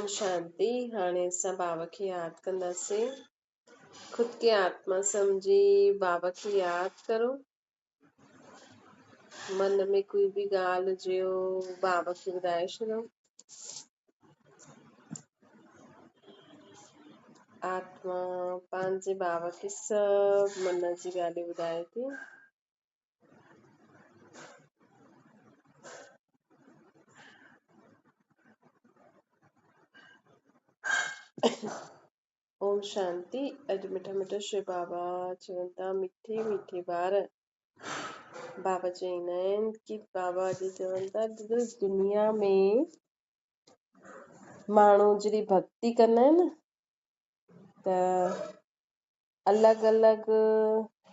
ओम शांति। हाणे असां बाबा खे यादि कंदासीं। ख़ुदि खे आत्मा सम्झी बाबा खे यादि करो। मन में कोई बि ॻाल्हि हुजेव बाबा खे ॿुधाए छॾो। आत्मा पंहिंजे बाबा खे सभु मन जी ॻाल्हियूं ॿुधाए थी। ओम शांति। अॼु मिठा मिठा शिव बाबा चवनि था मिठे मिठे ॿार। बाबा चवंदा आहिनि कि बाबा अॼु चवनि था दुनिया में माण्हू जॾहिं भक्ति कंदा आहिनि न त अलॻि अलॻि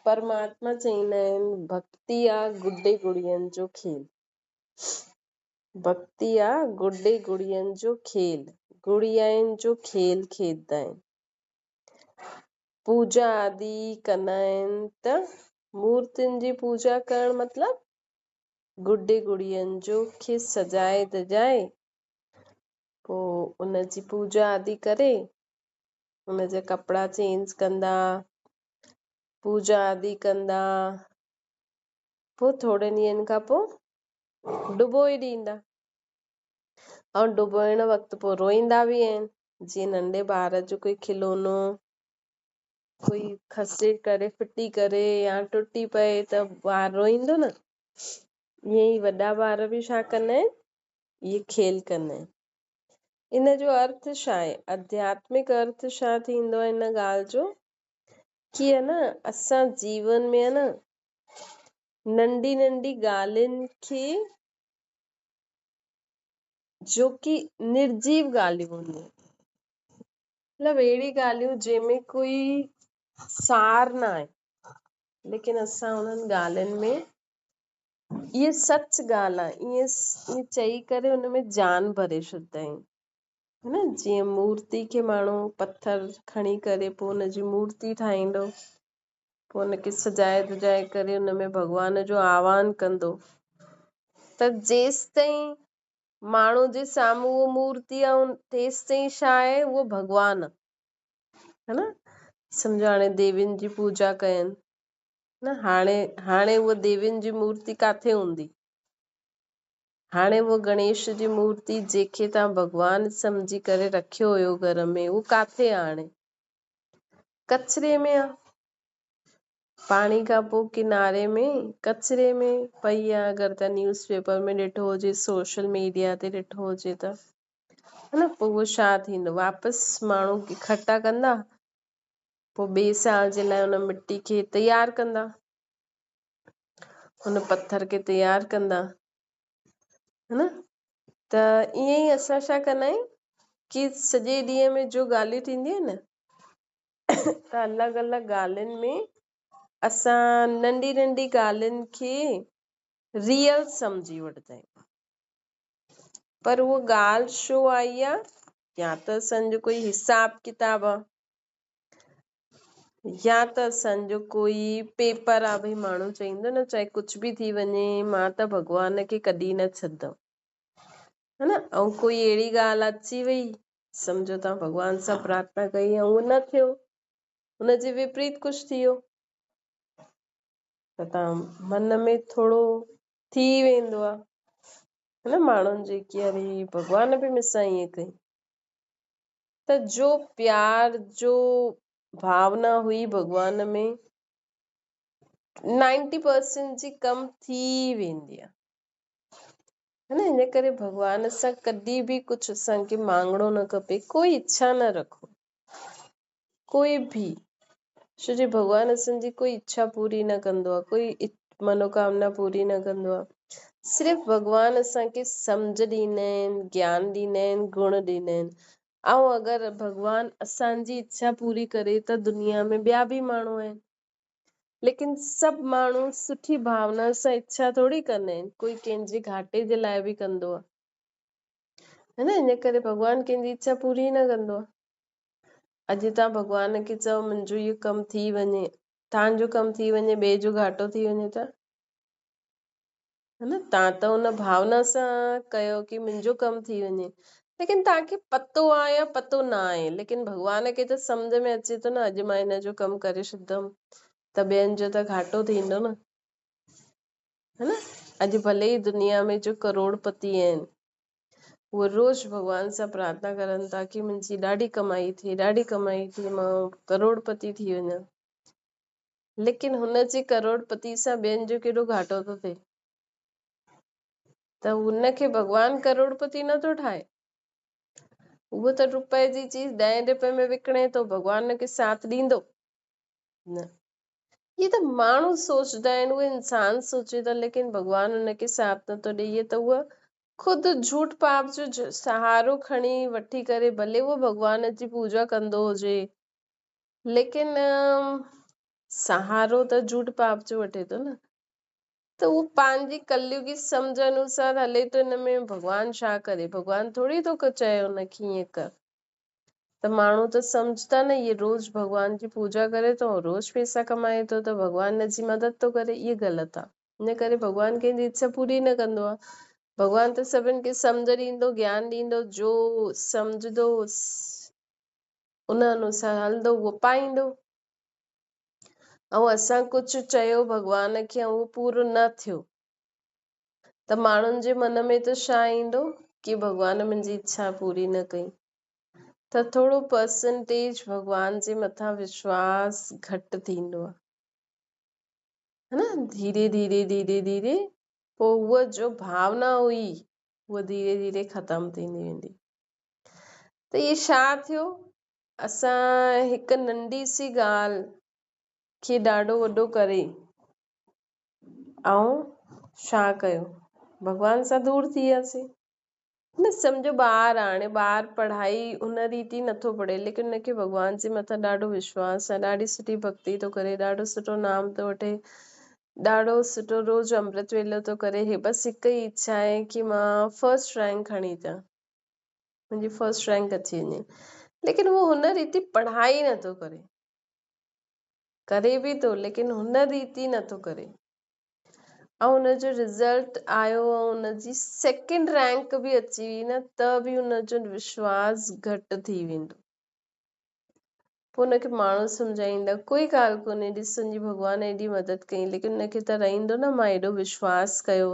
परमात्मा चवंदा आहिनि भक्ति आहे गुड्डे गुड़ियनि जो खेल। भक्ति आहे गुड्डे गुड़ियनि जो खेल। गुड़ियाउनि जो खेल खेॾंदा आहिनि। पूजा आदि कंदा आहिनि त मूर्तियुनि जी पूजा करणु मतिलबु गुड्डे गुड़ियनि जो खे सजाए धजाए पोइ उन जी पूजा आदि करे उन जा कपिड़ा चेंज कंदा, पूजा आदि कंदा, पोइ थोरे ॾींहंनि खां पोइ डुबोए ॾींदा। ऐं डुबोइण वक़्तु पोइ रोईंदा बि आहिनि। जीअं नंढे ॿार जो कोई खिलौनो कोई खसे करे फिटी करे या टुटी पए त ॿार रोईंदो न। ईअं ई वॾा ॿार बि छा कंदा आहिनि, इहे खेल कंदा आहिनि। इन जो अर्थ छा आहे? आध्यात्मिक अर्थ छा थींदो आहे इन ॻाल्हि जो कि आहे न असां जीवन में आहे न नंढी नंढी ॻाल्हियुनि खे जो कि निर्जीव ॻाल्हियूं हूंदियूं मतलब अहिड़ी ॻाल्हियूं जंहिंमें कोई सार न आहे, लेकिन असां उन्हनि ॻाल्हियुनि में इहे सच ॻाल्हि आहे ईअं चई करे उन में जान भरे छॾींदा आहियूं। है न, जीअं मूर्ति खे माण्हू पत्थर खणी करे पोइ उनजी मूर्ति ठाहींदो, पोइ उनखे सजाए धजाए करे उन में भॻवान जो आह्वान कंदो त जेसि ताईं माण्हू जे साम्हूं उहो मूर्ति आहे तेसि ताईं छा आहे उहो भॻवान है न। सम्झो हाणे देवियुनि जी पूजा कयनि न, हाणे उहा देवियुनि जी मूर्ति किथे हूंदी? हाणे उहो गणेश जी मूर्ति जेके तव्हां भॻवान सम्झी करे रखियो हुयो घर में उहो किथे आहे? हाणे कचिरे में आहे। पाणी खां पोइ किनारे में कचिरे में पई आहे। अगरि त न्यूज़पेपर में ॾिठो हुजे, सोशल मीडिया ते ॾिठो हुजे त है न, पोइ उहो छा थींदो? वापसि माण्हू इकट्ठा कंदा, पोइ ॿिए साल जे लाइ हुन मिटी खे तयारु कंदा, हुन पत्थर खे तयारु कंदा, है न। त ईअं ई असां छा कंदा आहियूं कि सॼे ॾींहं में जो ॻाल्हियूं थींदियूं आहिनि न त अलॻि अलॻि ॻाल्हियुनि में असां नंढी नंढी ॻाल्हियुनि खे रियल सम्झी वठंदा आहियूं। पर उहो ॻाल्हि छो आई आहे? या त असांजो कोई हिसाब किताब आहे, या त असांजो कोई पेपर आहे। भई माण्हू चईंदो न चाहे कुझु बि थी वञे मां त भॻवान खे कॾहिं न छॾंदमि, है न। ऐं कोई अहिड़ी ॻाल्हि अची वई, सम्झो तव्हां भॻवान सां प्रार्थना कई ऐं उहो न थियो, हुनजे विपरीत कुझु थी वियो त तव्हां मन में थोरो थी वेंदो आहे, है न, माण्हुनि जे कि अरे भॻवान बि मूंसां ईअं कई। त जो प्यार जो भावना हुई भॻवान में 90% जी कम थी वेंदी आहे, है न। इन करे भॻवान सां कॾहिं बि कुझु असांखे मांगणो न खपे। कोई इच्छा न रखो, कोई बि, छो जो भॻवान असांजी कोई इच्छा पूरी न कंदो आहे, कोई मनोकामना पूरी न कंदो आहे। सिर्फ़ु भॻवान असांखे सम्झ ॾींदा आहिनि, ज्ञान ॾींदा आहिनि, गुण ॾींदा आहिनि। ऐं अगरि भॻवान असांजी इच्छा पूरी करे त दुनिया में ॿिया बि माण्हू आहिनि, लेकिन सभु माण्हू सुठी भावना सां इच्छा थोरी कंदा आहिनि। कोई कंहिंजे घाटे जे लाइ बि कंदो आहे, है न। इन करे भॻवान कंहिंजी इच्छा पूरी न कंदो आहे। अॼु तव्हां भॻवान खे चओ मुंहिंजो इहो कमु थी वञे, तव्हांजो कमु थी वञे, ॿिए जो घाटो थी वञे त, है न, तव्हां त हुन भावना सां कयो कि मुंहिंजो कमु थी वञे। लेकिन तव्हांखे पतो आहे या पतो न आहे, लेकिन भॻवान खे त सम्झ में अचे थो न अॼु मां हिन जो कमु करे छॾंदमि त ॿियनि जो त घाटो थींदो न, है न। अॼु भले ई दुनिया में जो करोड़पति आहिनि उहे रोज़ भॻवान सां प्रार्थना करनि था कि मुंहिंजी ॾाढी कमाई थिए, मां करोड़पति थी वञा, लेकिन हुनजी करोड़पति सां ॿियनि जो केॾो घाटो थो थिए, त हुनखे भॻवान करोड़पति नथो ठाहे। उहो त रुपए जी चीज 10 रुपए में विकिणे थो, भॻवान हुनखे साथ ॾींदो न। ये त माण्हू सोचदा आहिनि, उहे इंसान सोचे था, लेकिन भॻवान हुनखे साथ नथो ॾे। इहे त उहा खुदि झूठ पाप जो सहारो खणी वठी करे भले उहो भॻवान जी पूजा कंदो हुजे, लेकिन सहारो त झूठ पाप जो वठे थो न, त उहो पंहिंजी कलयुगी सम्झ अनुसार हले तो। हिन में भॻवान छा करे, भॻवान थोड़ी तो चए हुनखे ईअं कर। त माण्हू त सम्झता न ये रोज भॻवान जी पूजा करे थो, रोज पैसा कमाए थो, त भॻवान हिनजी मदद थो करे, इहे ग़लति आहे। इन करे भॻवान कंहिंजी इच्छा पूरी न कंदो आहे। भॻवान त सभिनि खे सम्झ ॾींदो, ज्ञान ॾींदो, जो सम्झंदो उन अनुसार हलंदो उहो पाईंदो। ऐं असां कुझु चयो भॻवान खे ऐं उहो पूरो न थियो त माण्हुनि जे मन में त छा ईंदो कि भॻवान मुंहिंजी इच्छा पूरी न कई, त थोरो परसेंटेज भॻवान जे मथां विश्वास घटि थींदो आहे, है न। धीरे धीरे धीरे धीरे पोइ उहा जो भावना हुई उहा धीरे धीरे ख़तम थींदी वेंदी। त इहे छा थियो, असां हिकु नंढी सी ॻाल्हि खे ॾाढो वॾो करे ऐं छा कयो, भॻवान सां दूर थी वियासीं। न सम्झो ॿार आहे, हाणे ॿार पढ़ाई हुन रीति नथो पढ़े, लेकिन हुनखे भॻवान जे मथां ॾाढो विश्वास आहे, ॾाढी सुठी भक्ति थो करे, ॾाढो सुठो नाम थो वठे, ॾाढो सुठो रोज़ अमृत वेलो थो करे। हे बसि हिकु ई इच्छा आहे कि मां फर्स्ट रैंक खणी अचां, मुंहिंजी फर्स्ट रैंक अची वञे, लेकिन उहो हुन रीति पढ़ाई नथो करे, करे बि थो लेकिन हुन रीति नथो करे, ऐं हुनजो रिज़ल्ट आयो ऐं हुनजी सेकेंड रैंक बि अची वई न, त बि हुनजो विश्वास घटि थी वेंदो। पोइ हुनखे माण्हू सम्झाईंदा कोई ॻाल्हि कोन्हे, ॾिस तुंहिंजी भॻवान एॾी मदद कई, लेकिन हुनखे त रहंदो न मां एॾो विश्वास कयो,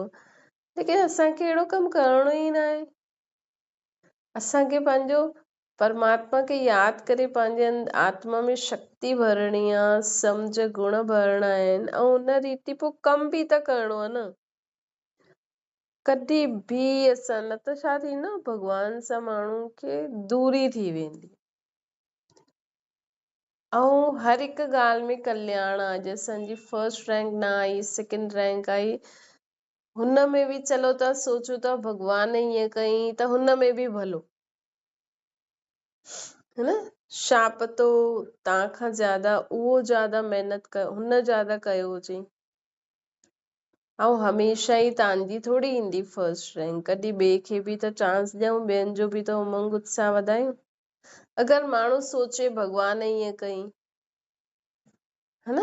लेकिन असांखे अहिड़ो कमु करणो ई न आहे। असांखे पंहिंजो परमात्मा खे यादि करे पंहिंजे आत्मा में शक्ति भरणी आहे, सम्झ गुण भरणा आहिनि, ऐं हुन रीति पोइ कम बि त करणो आहे न। कॾहिं बि असां न त छा थींदो, भॻवान सां माण्हू खे दूरी थी वेंदी। ऐं हर हिकु ॻाल्हि में कल्याण आहे। अॼु असांजी फर्स्ट रैंक न आई, सेकेंड रैंक आई, हुन में बि चलो था सोचो था भॻवान ईअं कई त हुन में बि भलो, है न। छा पतो तव्हां खां ज्यादा उहो ज्यादा महिनत कयो, हुन ज्यादा कयो हुजे, ऐं हमेशह ई तव्हांजी थोड़ी ईंदी फर्स्ट रैंक, कॾहिं ॿिए खे बि त चांस ॾियूं, ॿियनि जो बि त उमंग उत्साह वधायूं। अगरि माण्हू सोचे भॻवान ईअं कई, है न,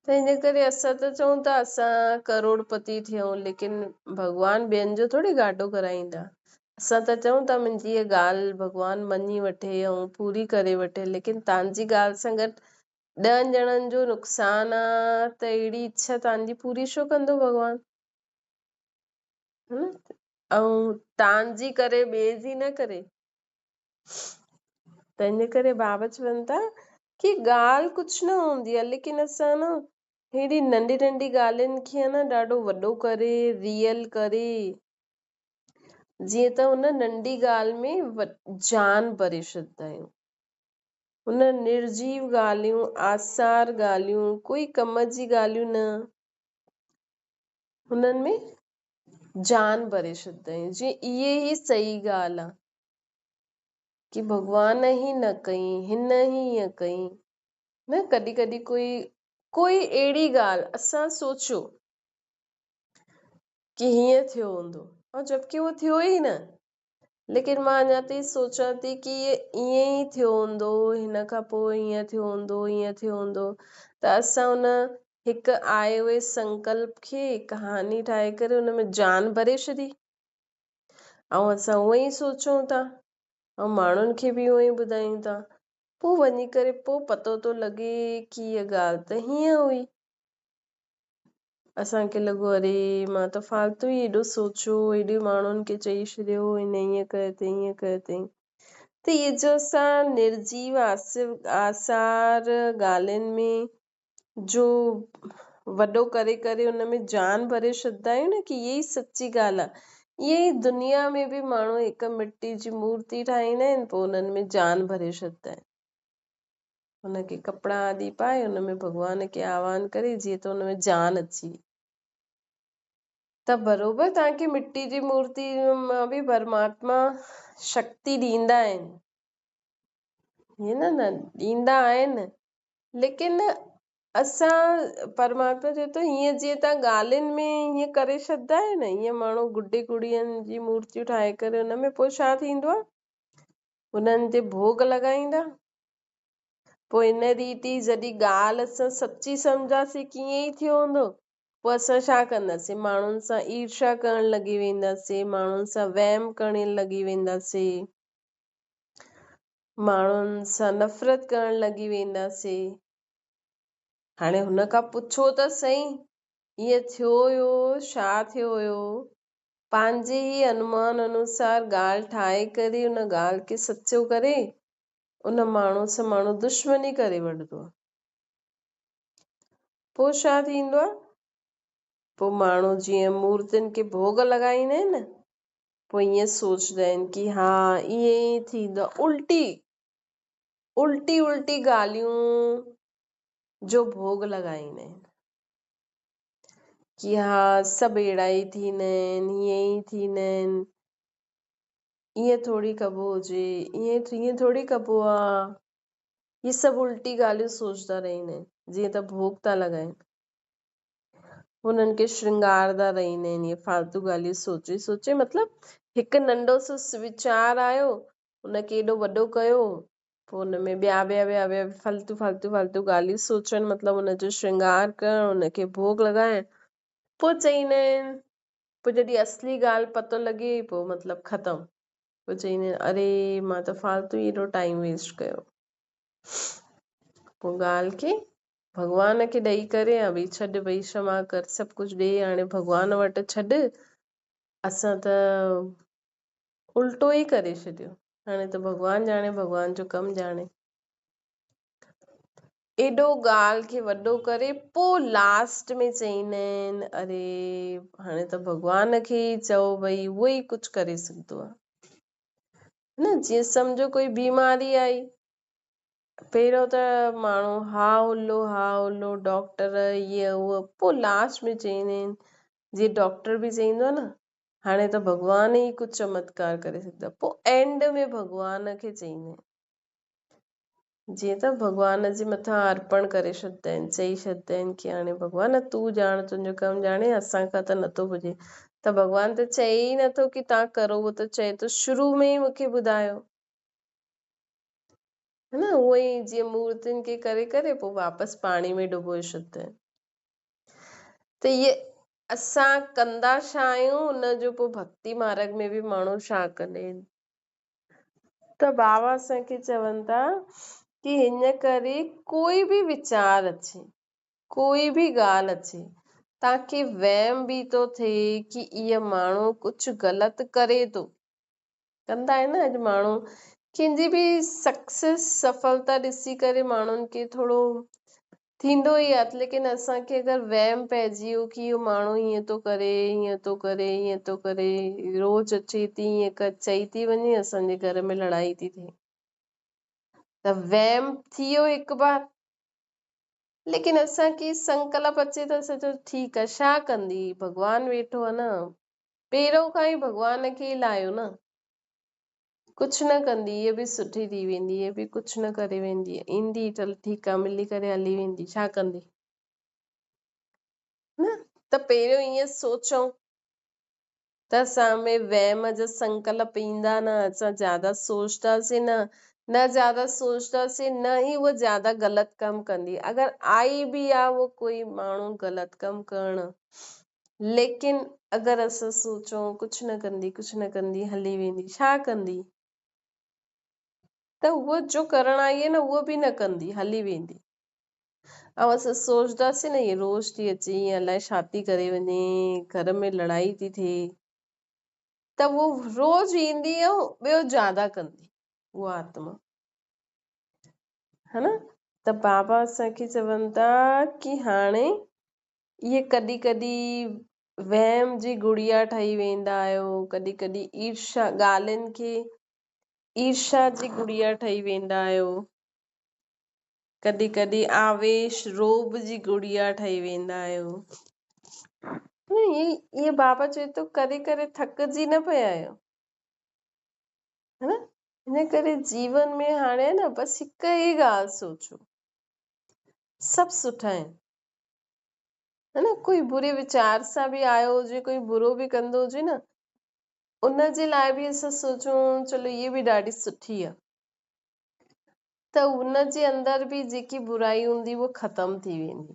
त इन करे असां त चऊं था असां करोड़पति थियूं, लेकिन भॻवान ॿियनि जो थोड़ी घाटो कराईंदा। असां त चऊं था मुंहिंजी इहा ॻाल्हि भॻवान मञी वठे ऐं पूरी करे वठे, लेकिन तव्हांजी ॻाल्हि सां गॾु 10 ॼणनि जो नुक़सान आहे, त अहिड़ी इच्छा तव्हांजी पूरी छो कंदो भॻवान, है न। ऐं तव्हांजी करे ॿिए जी न करे, त इन करे बाबा चवनि था कि ॻाल्हि कुझु न हूंदी आहे, लेकिन असां न हेड़ी नंढी नंढी ॻाल्हियुनि खे न ॾाढो वॾो करे, रियल करे, जीअं त हुन नंढी ॻाल्हि में जान भरे छॾींदा आहियूं। हुन निर्जीव ॻाल्हियूं, आसार ॻाल्हियूं, कोई कम जी ॻाल्हियूं न, हुननि में जान भरे छॾींदा आहियूं, जीअं इहे ई सही ॻाल्हि आहे कि भॻवान ई न कई, हिन ई ईअं कई न। कॾहिं कॾहिं कोई अहिड़ी ॻाल्हि असां सोचियो कि हीअं थियो हूंदो, ऐं जबकि उहो थियो ई न, लेकिन मां अञा ताईं सोचां थी कि ईअं ई थियो हूंदो, हिन खां पोइ हीअं थियो हूंदो, हीअं थियो हूंदो, त असां हुन हिकु आए उहे संकल्प खे कहानी ठाहे करे हुन में जान भरे छॾी, ऐं असां उहो ई सोचूं था ऐं माण्हुनि खे बि उहो ई ॿुधायूं था। पोइ वञी करे पोइ पतो थो लॻे की इहा ॻाल्हि त हीअं हुई। असांखे लॻो अरे मां त फालतू ई एॾो सोचियो, एॾे माण्हुनि खे चई छॾियो हिन ईअं कयो अथई ईअं कयो अथई। त इहे जो असां निर्जीव आसार ॻाल्हियुनि में जो वॾो करे करे उन में जान भरे छॾंदा आहियूं न, की इहा ई सची ॻाल्हि आहे। इहे ई दुनिया में बि माण्हू हिकु मिटी जी मूर्ति ठाहींदा आहिनि, पोइ उन्हनि में जान भरे छॾंदा आहिनि। हुनखे कपिड़ा आदि पाए हुन में भॻवान खे आह्वान करे जीअं त हुन में जान अची। त बरोबर तव्हांखे मिट्टी जी मूर्ति मां बि परमात्मा शक्ति ॾींदा आहिनि, हीअं न ॾींदा आहिनि, लेकिन असां परमात्मा चए थो हीअं जीअं तव्हां ॻाल्हियुनि में हीअं करे छॾंदा आहियो न, हीअं माण्हू गुड्डे गुड़ियनि जी मूर्तियूं ठाहे करे हुन में पोइ छा थींदो आहे, हुननि ते भोग लॻाईंदा। पोइ इन रीति जॾहिं ॻाल्हि असां सची सम्झासीं की ईअं ई थियो हूंदो, पोइ असां छा कंदासीं, माण्हुनि सां ईर्ष्या करण लॻी वेंदासीं, माण्हुनि सां वहम करण लॻी वेंदासीं, माण्हुनि सां नफ़रत करण लॻी वेंदासीं। हाणे हुन खां पुछो त सही ईअं थियो हुयो, छा थियो हुयो। पंहिंजे ई अनुमान अनुसार ॻाल्हि ठाहे करे उन ॻाल्हि खे सचो करे उन माण्हू सां माण्हू दुश्मनी करे वठंदो आहे। पोइ छा थींदो आहे, पोइ माण्हू जीअं मूर्तियुनि खे भोग लॻाईंदा आहिनि न, पोइ ईअं सोचंदा आहिनि की हा ईअं ई थींदो आहे। उल्टी उल्टी ॻाल्हियूं जो भोग लॻाईंदा आहिनि की हा सभु अहिड़ा ई थींदा आहिनि, हीअं ई थींदा आहिनि, ईअं थोरी कबो हुजे, ईअं थोरी कबो आहे। ये सभु उल्टी ॻाल्हियूं सोचदा रहंदा आहिनि, जीअं त भोग था लॻाइनि, हुननि खे श्रृंगारदा रहंदा आहिनि। इहे फालतू ॻाल्हियूं सोचे सोचे, मतिलबु हिकु नंढो सो वीचार आयो हुनखे एॾो वॾो कयो, पोइ हुन में ॿिया फालतू फालतू फालतू ॻाल्हियूं सोचनि, मतिलबु हुनजो श्रृंगार करणु, हुनखे भोग लॻाइणु। पोइ चईंदा आहिनि, पोइ जॾहिं असली ॻाल्हि पतो लॻे पोइ मतिलबु ख़तमु। पोइ चईंदा आहिनि अरे मां त फालतू एॾो टाइम वेस्ट कयो। पोइ ॻाल्हि खे भॻवान खे ॾेई करे भई छॾ, भई क्षमा कर, सभु कुझु ॾे हाणे भॻवान वटि छॾ। असां त उल्टो ई करे छॾियो, हाणे त भॻवान ॼाणे, भॻवान जो कमु ॼाणे। एॾो ॻाल्हि खे वॾो करे पोइ लास्ट में चईंदा आहिनि अरे हाणे त भॻवान खे ई चओ, भई उहो ई कुझु करे सघंदो आहे न। जीअं सम्झो कोई बीमारी आई, पहिरियों त माण्हू हा हुल्लो डॉक्टर ईअं उहो, पोइ लास्ट में चईंदा आहिनि जीअं डॉक्टर बि चईंदो आहे न हाणे त भॻवान ई कुझु चमत्कार करे सघंदो आहे, पोइ एंड में भॻवान खे चईंदा आहिनि, जीअं त भॻवान जे मथां अर्पण करे छॾंदा आहिनि, चई छॾंदा आहिनि की हाणे भॻवान तूं ॼाण, तुंहिंजो कमु ॼाणे, असांखां त नथो पुॼे। त भॻवान त चए ई नथो की तव्हां करो, उहो त चए थो शुरू में ई मूंखे ॿुधायो, है न। उहो ई जीअं मूर्तियुनि खे करे करे पोइ वापसि पाणी में डुबोए छॾंदा आहिनि। त इहे असां कंदा छा आहियूं, हुनजो पोइ भक्ति मार्ग में बि माण्हू छा कंदा आहिनि। त बाबा असांखे चवनि था कि हिन करे कोई बि वीचार अचे, कोई बि ॻाल्हि अचे, तव्हांखे वहम बि थो थिए कि इहो माण्हू कुझु ग़लति करे थो, कंदा आहिनि न अॼु माण्हू कंहिंजी बि सक्सेस सफलता ॾिसी करे माण्हुनि खे थोरो थींदो ई आहे, लेकिन असांखे अगरि वहम पइजी वियो कि इहो माण्हू हीअं थो करे, हीअं थो करे, हीअं थो करे, रोज़ अचे थी हीअं चई थी वञे, असांजे घर में लड़ाई थी थिए, त वहम थी वियो हिकु बार। लेकिन असांखे संकल्प अचे त असां चओ ठीकु आहे, छा कंदी, भॻवानु वेठो आहे न, पहिरियों खां ई भॻवान खे ई लाहियो न, कुझु न कंदी, इहे बि सुठी थी वेंदी, इहे बि कुझु न करे वेंदी, ईंदी चल ठीकु आहे मिली करे हली वेंदी, छा कंदी न। त पहिरियों ईअं सोचूं त असां में वहम जा संकल्प ईंदा न, असां ज्यादा सोचतासीं न ज्यादा सोचतासीं, न ई उहा ज्यादा ग़लति कमु कंदी। अगरि आई बि आहे उहो कोई माण्हू ग़लति कमु करणु, लेकिन अगरि असां सोचूं कुझु न कंदी हली वेंदी, छा कंदी, त उहो जो करण आई आहे न उहो बि न कंदी, हली वेंदी। ऐं असां सोचदासीं न ये रोज़ थी अचे, ईअं अलाए छा थी करे वञे, घर में लड़ाई थी थिए, त वो रोज़ ईंदी ऐं ॿियो ज्यादा कंदी उहा आत्मा, है न। त बाबा असांखे चवनि था कि हाणे इहे कॾहिं कॾहिं वहम जी गुड़िया ठही वेंदा आहियो, कॾहिं कॾहिं ईर्ष्या ॻाल्हियुनि खे ईर्ष्या जी गुड़िया ठही वेंदा आहियो, कॾहिं कॾहिं आवेश रोब जी गुड़िया ठही वेंदा आहियो। ये बाबा चए थो करे करे थकिजी न पिया आहियो, है न। हिन करे जीवन में हाणे न बसि हिकु ई ॻाल्हि सोचो, सभु सुठा आहिनि, है न। कोई बुरे विचार सां बि आयो हुजे, कोई बुरो बि कंदो हुजे न, उन जे लाइ बि असां सोचूं चलो ये बि ॾाढी सुठी आहे, त उन जे अंदर बि जेकी बुराई हूंदी उहो ख़तम थी वेंदी।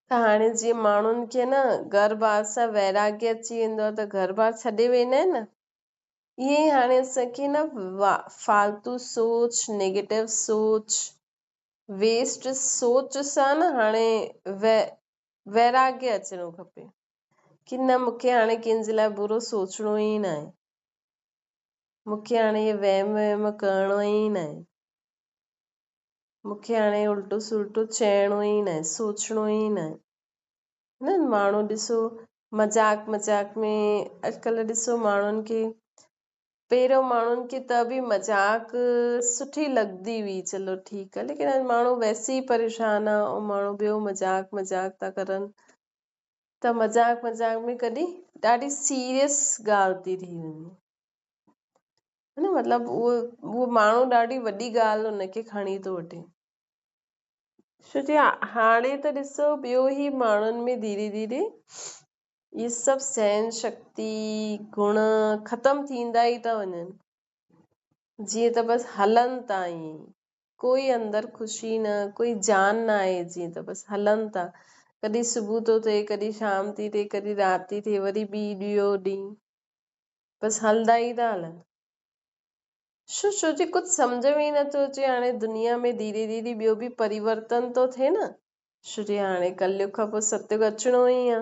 त हाणे जीअं माण्हुनि खे न घर बार सां वैराग्य अची वेंदो आहे त घर बार छॾे वेंदा आहिनि न, ईअं ई हाणे असांखे न फालतू सोच, नेगेटिव सोच, वेस्ट सोच सां न हाणे वैराग्य अचणो खपे कि न मूंखे हाणे कंहिंजे लाइ बुरो सोचणो ई न आहे, मूंखे हाणे इहे वहम वहम करणो ई न आहे, मूंखे हाणे उल्टो सुल्टो चइणो ई न आहे, सोचणो ई न आहे। न माण्हू ॾिसो मज़ाक मज़ाक में अॼुकल्ह ॾिसो माण्हुनि खे, पहिरियों माण्हुनि खे त बि मज़ाक सुठी लॻंदी हुई, चलो ठीकु आहे, लेकिन अॼु माण्हू वैसे ई परेशान आहे ऐं माण्हू ॿियो मज़ाक मज़ाक था करनि, त मज़ाक मज़ाक में कॾहिं ॾाढी सीरियस ॻाल्हि थी थी वञे, है न। मतिलबु उहो माण्हू ॾाढी वॾी ॻाल्हि हुनखे खणी थो वठे, छो जे हाणे त ॾिसो ॿियो ई माण्हुनि में धीरे धीरे इहे सभु सहन शक्ति गुण ख़तम थींदा ई था वञनि, जीअं त बसि हलनि था ईअं, कोई अंदरि ख़ुशी न, कोई जान न आहे, जीअं त बसि हलनि था, कॾहिं सुबुह थो थिए, कॾहिं शाम थी थिए, कॾहिं राति थी थिए, वरी ॿियो ॾींहुं, बसि हलंदा ई था हलनि। छो जे कुझु सम्झ में ई नथो अचे हाणे दुनिया में धीरे धीरे ॿियो बि परिवर्तन थो थिए न, छो जे हाणे कलयुग खां पोइ सत्युग अचिणो ई आहे,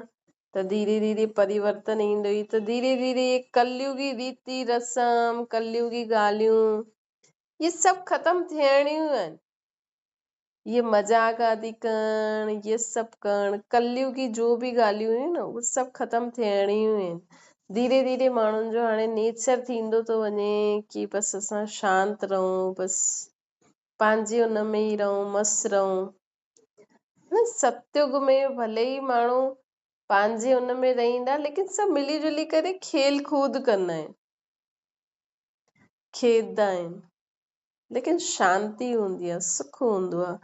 त धीरे धीरे परिवर्तन ईंदो ई, त धीरे धीरे कलयुगी रीति रस्म, कलयुगी ॻाल्हियूं ये सभु ख़तम थियणियूं आहिनि, ये मज़ाक आदि करण, ये सभु करण, कलयुगी जो बि ॻाल्हियूं आहिनि न उहे सभु ख़तम थियणियूं आहिनि। धीरे धीरे माण्हुनि जो हाणे नेचर थींदो थो वञे कि बसि असां शांति रहूं, बसि पंहिंजे हुन में ई रहूं, मस्तु रहूं, न। सतयुग में भले ई माण्हू पंहिंजे हुन में रहंदा, लेकिन सभु मिली जुली करे खेल कूद कंदा आहिनि, खेॾंदा आहिनि, लेकिन शांती हूंदी आहे, सुख हूंदो आहे,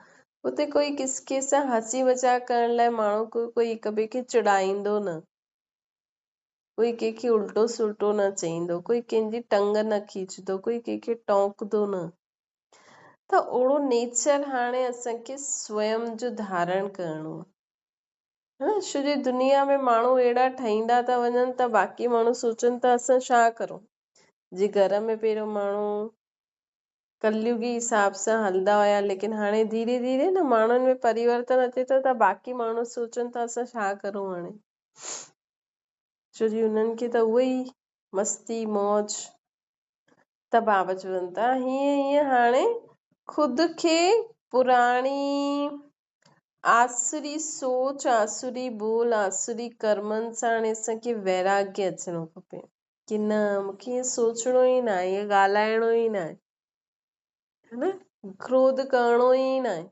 उते कोई किसके सां हंसी मज़ाक करण लाइ माण्हू कोई हिक ॿिए खे चिड़ाईंदो न, कोई कंहिंखे उल्टो सुल्टो न चईंदो, कोई कंहिंजी टंग न खींचंदो, कोई कंहिंखे टोकदो न। त ओड़ो नेचर हाणे असांखे स्वयं जो धारण करणो आहे, छो जे दुनिया में माण्हू अहिड़ा ठहींदा था वञनि त बाक़ी माण्हू सोचनि था असां छा करूं। जे घर में पहिरियों माण्हू कलयुगी हिसाब सां हलंदा हुया, लेकिन हाणे धीरे धीरे न माण्हुनि में परिवर्तन अचे थो त बाक़ी माण्हू सोचनि था असां छा करूं हाणे, छो जे हुननि खे त उहो ई मस्ती मौज। त बाबा चवनि था हीअं हीअं हाणे खुद खे पुराणी आसुरी सोच, आसुरी बोल, आसुरी कर्मनि सां हाणे असांखे वैराग्य अचणो खपे कि न मूंखे ईअं सोचणो ई न आहे, ईअं ॻाल्हाइणो ई न आहे, है न। क्रोध करणो ई न आहे,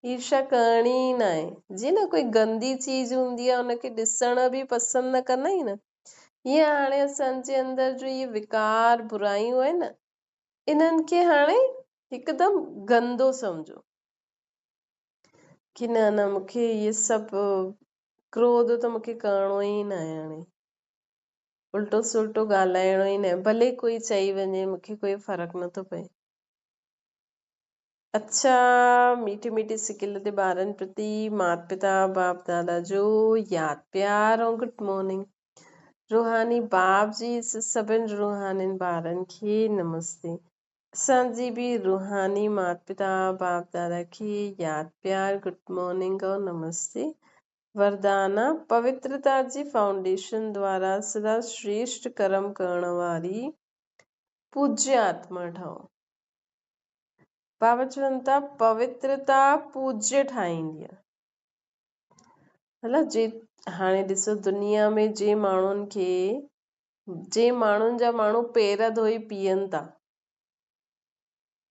ईर्ष्या करणी ई न आहे, जीअं न कोई गंदी चीज हूंदी आहे हुनखे ॾिसण बि पसंदि न कंदा आहियूं न, हीअं हाणे असांजे अंदरि जो इहे विकार बुराइयूं आहिनि न, इन्हनि खे हाणे हिकदमि गंदो सम्झो कि न न मूंखे इहे सभु क्रोध त मूंखे करणो ई न आहे, हाणे उल्टो सुल्टो ॻाल्हाइणो ई न आहे, भले कोई चई वञे मूंखे कोई फ़र्क़ु नथो पए। अच्छा, मीठी मीठी सिकिल ते ॿारनि प्रति माता पिता बाप दादा जो यादि प्यार ऐं गुड मॉर्निंग। रूहानी बाप जी सभिनि रूहानी ॿारनि खे नमस्ते। असांजी भी रूहानी माता पिता बाप दादा की याद प्यार गुड मॉर्निंग और नमस्ते। वरदाना पवित्रता जी फाउंडेशन द्वारा सदा श्रेष्ठ कर्म करण वारी पूज्य आत्मा ठहो। बाबा चवनि था पवित्रता पूज्य ठाहींदी आहे। जे हाणे ॾिसो दुनिया में जे माण्हुनि खे जे माण्हुनि जा माण्हू पेर धोई पीअनि था,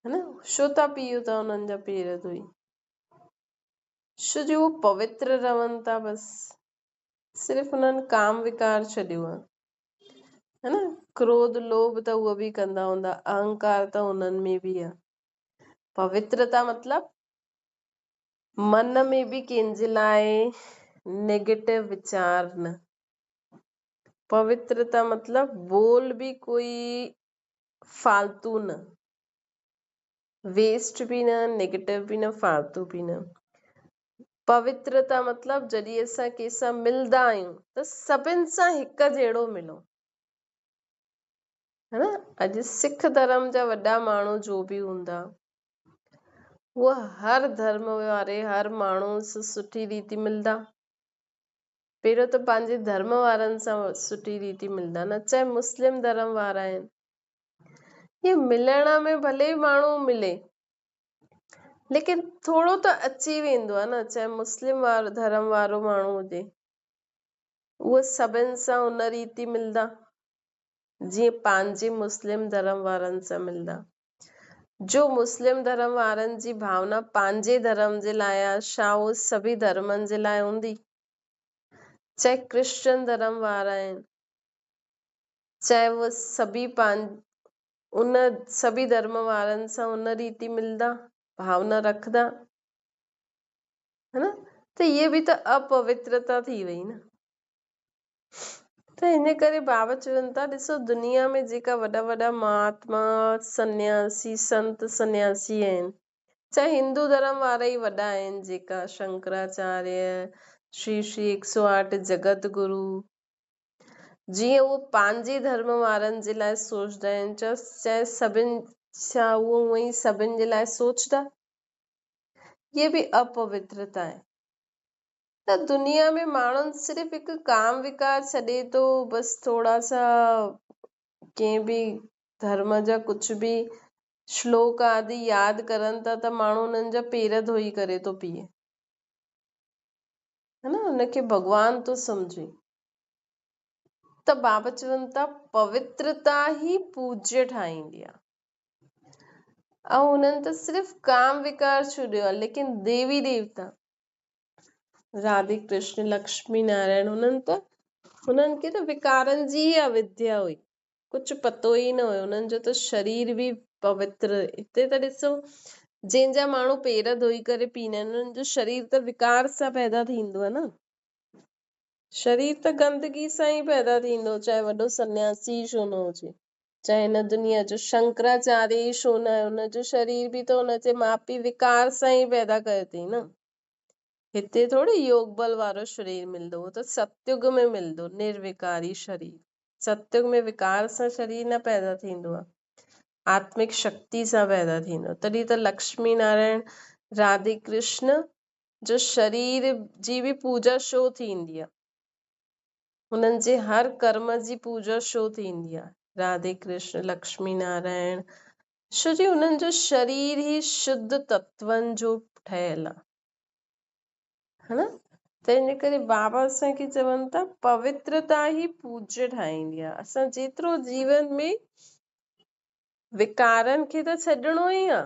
है न, छो था पीओ था उन्हनि जा पेर धोई? छो जो उहो पवित्र रहनि था। बसि सिर्फ़ु उन्हनि काम विकार छॾियो आहे, है न। क्रोध लोभ त उहो बि कंदा हूंदा, अहंकार त उन्हनि में बि आहे। पवित्रता मतलब मन में बि कंहिंजे लाइ नेगेटिव विचार न। पवित्रता मतलब बोल भी कोई फालतू न, वेस्ट भी न, नेगेटिव भी न, फालतू भी न। पवित्रता मतलब जॾहिं असां कंहिंसां मिलंदा आहियूं त सभिनि सां हिक जहिड़ो मिलो, है न। अॼु सिख धर्म जा वॾा माण्हू जो बि हूंदा, उहा हर धर्म वारे हर माण्हू सां सुठी रीति मिलंदा। पहिरियों त पंहिंजे धर्म वारनि सां सुठी रीति मिलंदा न, चाहे मुस्लिम धर्म वारा आहिनि। ये मिलण में भले माण्हू मिले, लेकिन थोड़ो त अची वेंदो आहे न। चाहे मुस्लिम धर्म वारो माण्हू हुजे, उहे सभिनि सां उन रीति मिलंदा जीअं पंहिंजे मुस्लिम धर्म वारनि सां मिलंदा। जो मुस्लिम धर्म वारनि जी भावना पंहिंजे धर्म जे लाइ आहे, छा उहो सभी धर्मनि जे लाइ हूंदी? चाहे क्रिश्चियन धर्म वारा आहिनि, चाहे वो सभी उन सभी धर्म वारनि सां उन रीति मिलंदा, भावना रखदा, है न। त ये भी त अपवित्रता थी वई न। त इन करे बाबा चवनि था ॾिसो दुनिया में जेका वॾा वॾा महात्मा सन्यासी संत सन्यासी आहिनि, चाहे हिंदू धर्म वारा ई वॾा आहिनि, जेका शंकराचार्य श्री श्री 108 जगत गुरु, जीअं उहो पंहिंजे धर्म वारनि जे लाइ सोचदा आहिनि, चाहे सभिनि छा उहो उअं ई सभिनि जे लाइ सोचदा? ये भी अपवित्रता आहे। त दुनिया में माण्हुनि सिर्फ़ु हिकु काम विकार छॾे थो, बसि थोड़ा सा कंहिं बि धर्म जा कुछ भी श्लोक आदि याद करनि था त माण्हू उन्हनि जा पेर धोई करे थो पीए, है न, उनखे भगवान तो समझे। त बाबा चवनि था पवित्रता ही पूज्य ठाहींदी आहे। ऐं उन्हनि त सिर्फ़ु काम विकार छॾियो आहे, लेकिन देवी देवता राधे कृष्ण लक्ष्मी नारायण उन्हनि खे त विकारनि जी अविद्या हुई, कुछ पतो ई न हुयो। उन्हनि जो त शरीर भी पवित्र। हिते त ॾिसो जंहिंजा माण्हू पेर धोई करे पीना आहिनि, उन्हनि जो शरीर त विकार सां पैदा थींदो आहे न। शरीर त गंदगी सां ई पैदा थींदो, चाहे वॾो सन्यासी छो न हुजे, चाहे हिन दुनिया जो शंकराचार्य ई छो न आहे, हुनजो शरीर भी त हुनजे माउ पीउ विकार सां ई पैदा कयो अथई न। हिते थोड़ी योग बल वारो शरीर मिलंदो, वो त सतयुग में मिलंदो, निर्विकारी शरीर। सतयुग में विकार सां शरीर न पैदा थींदो आहे, आत्मिक शक्ति सां पैदा थींदो। तॾहिं त लक्ष्मी नारायण राधे कृष्ण जो शरीर जी भी पूजा छो थींदी आहे, उन्हनि जे हर कर्म जी पूजा छो थींदी आहे? राधे कृष्ण लक्ष्मी नारायण छो जो उन्हनि जो शरीर ही शुद्ध तत्वनि जो ठहियल आहे, है न। त इन करे बाबा असांखे चवनि था पवित्रता ही पूज्य ठाहींदी आहे। असां जेतिरो जीवन में विकारनि खे त छॾिणो ई आहे,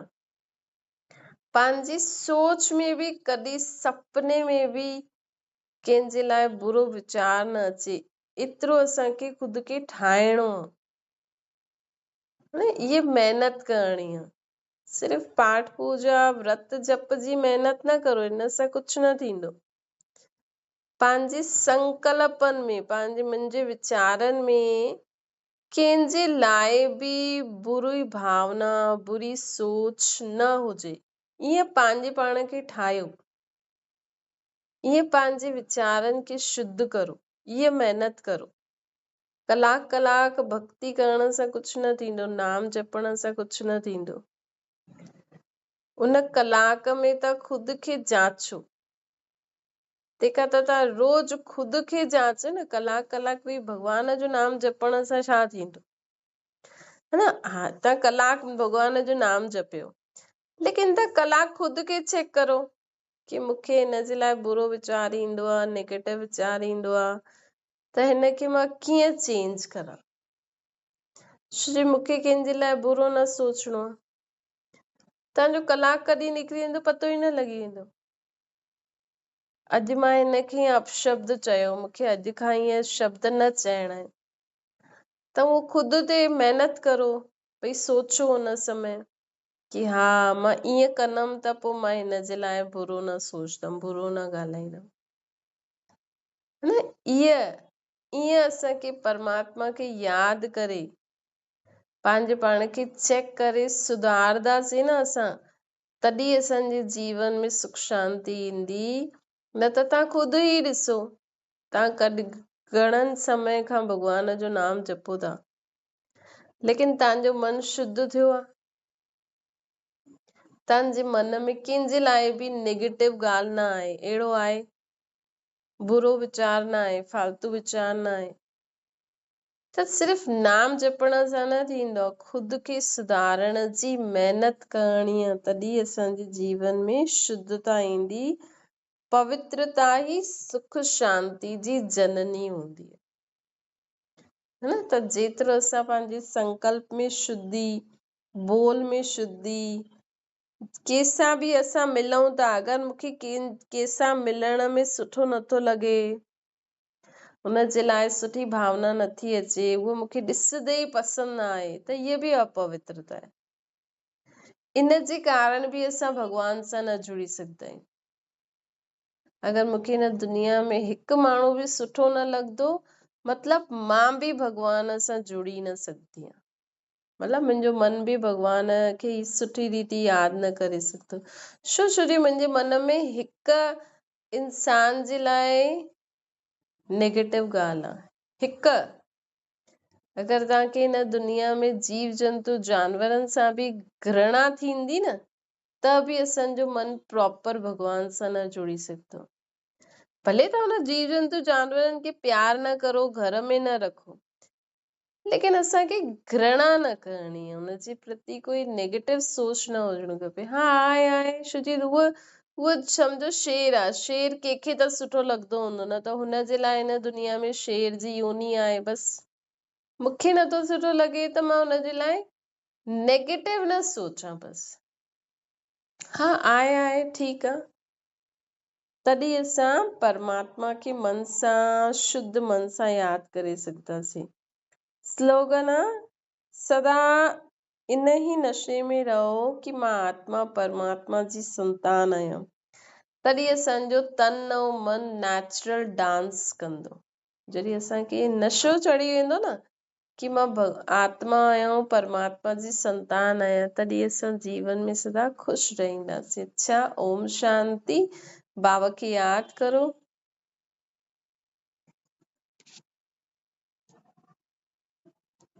पंहिंजी सोच में भी कॾहिं सपने में भी कंहिंजे लाइ बुरो विचार न अचे, एतिरो असांखे खुद खे ठाहिणो आहे। ये मेहनत करणी आहे। सिर्फ़ु पाठ पूजा व्रत जप जी मेहनत न करो, इन सां कुछ न थींदो। पंहिंजे संकल्पनि में, पंहिंजे मन जे विचारनि में कंहिंजे लाइ भी बुरी भावना बुरी सोच न हुजे, ईअं पंहिंजे पाण खे ठाहियो, ईअं पंहिंजे विचारनि खे शुद्ध करो, ये मेहनत करो। कलाक कलाक भक्ति करण सां कुछ न थींदो, नाम जपण सां कुछ न थींदो। उन कलाक में त खुद खे जाचो, तंहिंखां त तव्हां रोज खुद खे जाच न, कलाक कलाक भी भगवान जो नाम जपण सां छा थींदो, है न। हा, तव्हां कलाक भगवान जो नाम जपियो, लेकिन तव्हां कलाक खुद खे चेक करो कि मूंखे हिन जे लाइ बुरो वीचार ईंदो आहे, नेगेटिव वीचार ईंदो आहे, त हिनखे मां कीअं चेंज करां। श्री मूंखे कंहिंजे लाइ बुरो न सोचणो आहे, तव्हांजो कलाक कॾहिं निकिरी वेंदो पतो ई न लॻी वेंदो। अॼु मां हिनखे अपशब्द चयो, मूंखे अॼु खां ईअं शब्द न चइणा आहिनि, त उहो खुद ते महिनत करो, भई सोचो उन समय कि हा मां ईअं कंदमि त पोइ मां हिन जे लाइ बुरो न सोचंदमि, बुरो न ॻाल्हाईंदमि, है न। ईअं असांखे परमात्मा खे यादि करे पंहिंजे पाण खे चेक करे सुधारदासीं न असां, तॾहिं असांजे जीवन में सुख शांति ईंदी। न त तव्हां खुद ई ॾिसो, तव्हां घणनि समय खां भगवान जो नाम जपो था, लेकिन तव्हांजो मन शुद्ध थियो आहे, तव्हांजे मन में कंहिंजे लाइ बि नेगेटिव ॻाल्हि न आहे, अहिड़ो आहे बुरो वीचार न आहे, फालतू वीचार न आहे, त सिर्फ़ नाम जपण सां न थींदो, खुद खे सुधारण जी महिनत करणी आहे, तॾहिं असांजे जीवन में शुद्धता ईंदी। पवित्रता ही सुख शांति जी जननी हूंदी है न। त जेतिरो असां पंहिंजे संकल्प में शुद्धि, बोल में शुद्धि, कंहिंसां बि असां मिलूं था, अगरि मूंखे कंहिंसां मिलण में सुठो नथो लॻे, हुन जे लाइ सुठी भावना नथी अचे, उहो मूंखे ॾिसंदे ई पसंदि न आहे, त इहे बि अपवित्रता आहे। इन जे कारण बि असां भॻवान सां न जुड़ी सघंदा आहियूं। अगरि मूंखे हिन दुनिया में हिकु माण्हू बि सुठो न लॻंदो, मतिलबु मां बि भॻवान सां जुड़ी न सघंदी आहियां, मतिलबु मुंहिंजो मन बि भॻवान खे सुठी रीति यादि न करे सघंदो। छो जो मुंहिंजे मन में हिकु इंसान जे लाइ नेगेटिव ॻाल्हि आहे, हिकु। अगरि तव्हांखे हिन दुनिया में जीव जंतु जानवरनि सां बि घृणा थींदी न, त बि असांजो मन प्रॉपर भॻवान सां न जुड़ी सघंदो। भले तव्हां हुन जीव जंतु जानवरनि खे प्यार न करो, घर में न रखो, लेकिन असांखे घृणा न करणी आहे, हुनजे प्रति कोई नेगेटिव सोच न हुजणु खपे। हा आहे छोजी उहो सम्झो शेर आहे, शेर कंहिंखे त सुठो लॻंदो हूंदो, न त हुन जे लाइ हिन दुनिया में शेर जी योनी आहे। बसि मूंखे नथो सुठो लॻे त मां हुन जे लाइ नेगेटिव न सोचां, बसि हा आहे ठीकु आहे। तॾहिं असां परमात्मा खे मन सां, शुद्ध मन सां यादि करे सघंदासीं। स्लोगन आहे, सदा इन ही नशे में रहो कि मां आत्मा परमात्मा जी संतान आहियां, तॾहिं असांजो तन ऐं मन नेचुरल डांस कंदो। जॾहिं असांखे नशो चढ़ी वेंदो न कि मां आत्मा आहियां, परमात्मा जी संतान आहियां, तॾहिं असां जीवन में सदा ख़ुशि रहंदासीं। अच्छा, ओम शांति। बाबा खे यादि करो।